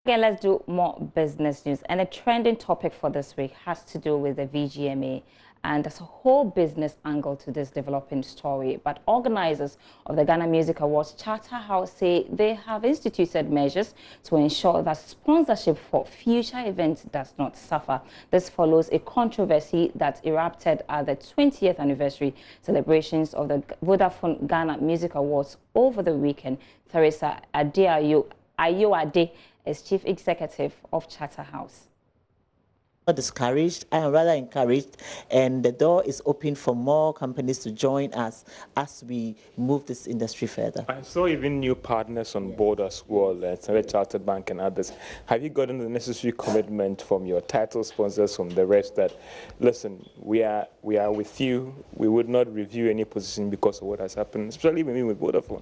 Again, let's do more business news. And a trending topic for this week has to do with the VGMA. And there's a whole business angle to this developing story. But organizers of the Ghana Music Awards Charterhouse say they have instituted measures to ensure that sponsorship for future events does not suffer. This follows a controversy that erupted at the 20th anniversary celebrations of the Vodafone Ghana Music Awards over the weekend. Theresa Ayoade is Chief Executive of Charterhouse. Not discouraged, I am rather encouraged, and the door is open for more companies to join us as we move this industry further. I saw even new partners on board as well, Standard Chartered Bank and others. Have you gotten the necessary commitment from your title sponsors, from the rest, that, listen, we are with you, we would not review any position because of what has happened, especially with Vodafone?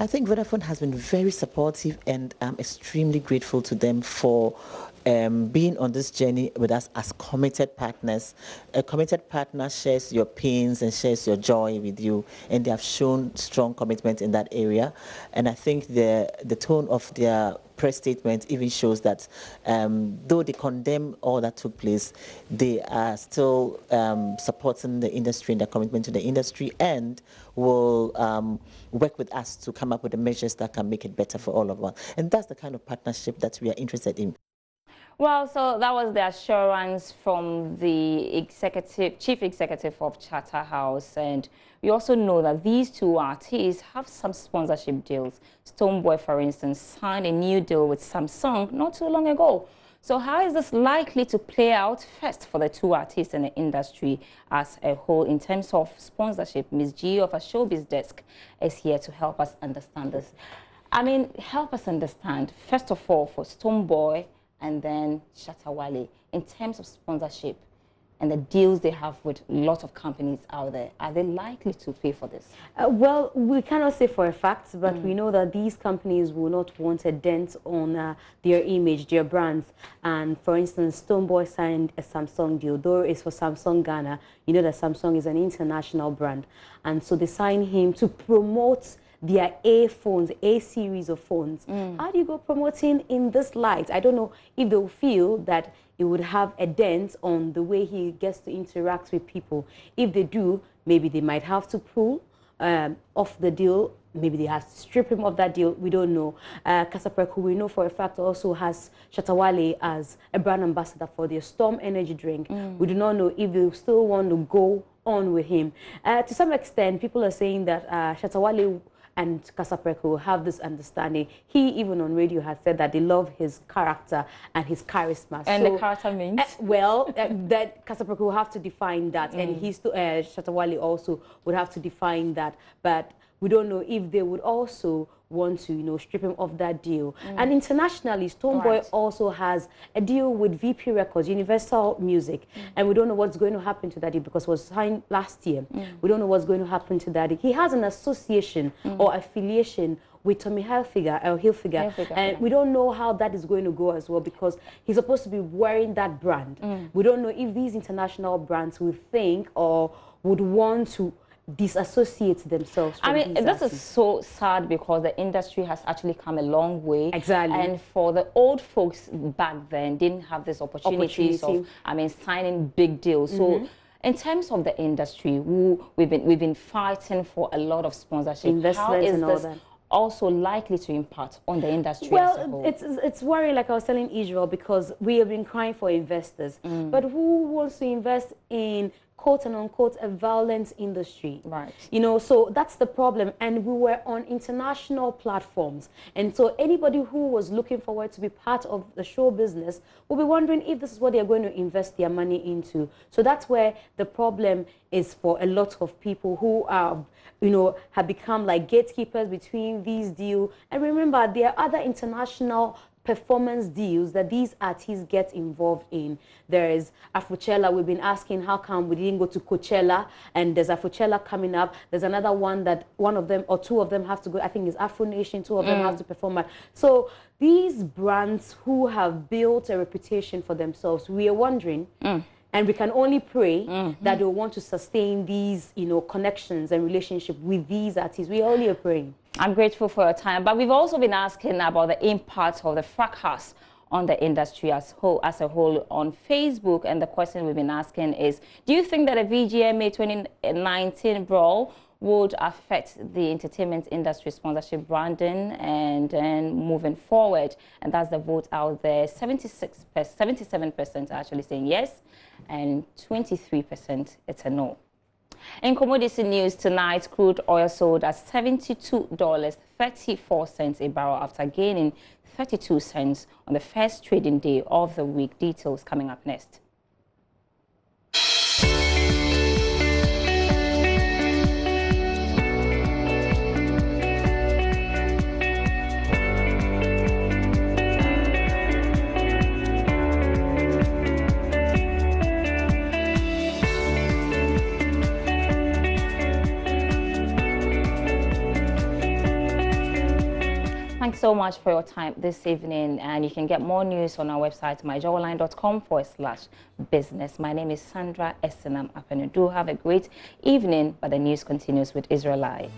I think Vodafone has been very supportive, and I'm extremely grateful to them for being on this journey with us as committed partners. A committed partner shares your pains and shares your joy with you, and they have shown strong commitment in that area. And I think the tone of their press statement even shows that though they condemn all that took place, they are still supporting the industry and their commitment to the industry, and will work with us to come up with the measures that can make it better for all of us. And that's the kind of partnership that we are interested in. Well, so that was the assurance from the chief executive of Charterhouse, and we also know that these two artists have some sponsorship deals. Stonebwoy, for instance, signed a new deal with Samsung not too long ago. So how is this likely to play out first for the two artists in the industry as a whole in terms of sponsorship? Ms. G of our Showbiz desk is here to help us understand this. I mean, help us understand, first of all, for Stonebwoy and then Shatta Wale, in terms of sponsorship and the deals they have with a lot of companies out there, are they likely to pay for this? Well, we cannot say for a fact, but we know that these companies will not want a dent on their image, their brands. And for instance, Stonebwoy signed a Samsung deal, though it's for Samsung Ghana. You know that Samsung is an international brand. And so they signed him to promote their A phones, A series of phones. How do you go promoting in this light? I don't know if they'll feel that it would have a dent on the way he gets to interact with people. If they do, maybe they might have to pull off the deal. Maybe they have to strip him of that deal. We don't know. Kasaprek, who we know for a fact also has Shatta Wale as a brand ambassador for their Storm energy drink. We do not know if they still want to go on with him. To some extent, people are saying that Shatta Wale and Kasapreko have this understanding. He, even on radio, has said that they love his character and his charisma. And so, the character means? Well, that Kasapreko will have to define that, and he's Shatta Wale also would have to define that. But we don't know if they would also want to, you know, strip him of that deal. And internationally, Stonebwoy also has a deal with VP Records, Universal Music, and we don't know what's going to happen to that deal because it was signed last year. We don't know what's going to happen to that deal. He has an association or affiliation with Tommy Hilfiger, and we don't know how that is going to go as well because he's supposed to be wearing that brand. We don't know if these international brands would think or would want to disassociate themselves from I mean, this is so sad because the industry has actually come a long way. Exactly. And for the old folks back then, didn't have this opportunities of, I mean, signing big deals. So in terms of the industry, we've been fighting for a lot of sponsorship. Investments and all that. Also likely to impact on the industry well, as a whole? It's worrying, like I was telling Israel, because we have been crying for investors. But who wants to invest in quote and unquote a violent industry? Right. You know, so that's the problem. And we were on international platforms. And so anybody who was looking forward to be part of the show business will be wondering if this is what they're going to invest their money into. So that's where the problem is for a lot of people who are, you know, have become like gatekeepers between these deals. And remember, there are other international performance deals that these artists get involved in. There is Afrochella. We've been asking how come we didn't go to Coachella, and there's Afrochella coming up. There's another one that one of them or two of them have to go. I think it's Afro Nation. Two of them have to perform at. So these brands who have built a reputation for themselves, we are wondering And we can only pray that they want to sustain these, you know, connections and relationship with these artists. We only are praying. I'm grateful for your time, but we've also been asking about the impact of the fracas on the industry as a whole on Facebook. And the question we've been asking is, do you think that a VGMA 2019 brawl would affect the entertainment industry sponsorship branding and moving forward? And that's the vote out there. 77% are actually saying yes, and 23% it's a no. In commodity news tonight, crude oil sold at $72.34 a barrel after gaining 32 cents on the first trading day of the week. Details coming up next. Thanks so much for your time this evening, and you can get more news on our website, myjawline.com/business. My name is Sandra Esenam Apenudu. Have a great evening, but the news continues with Israel Live.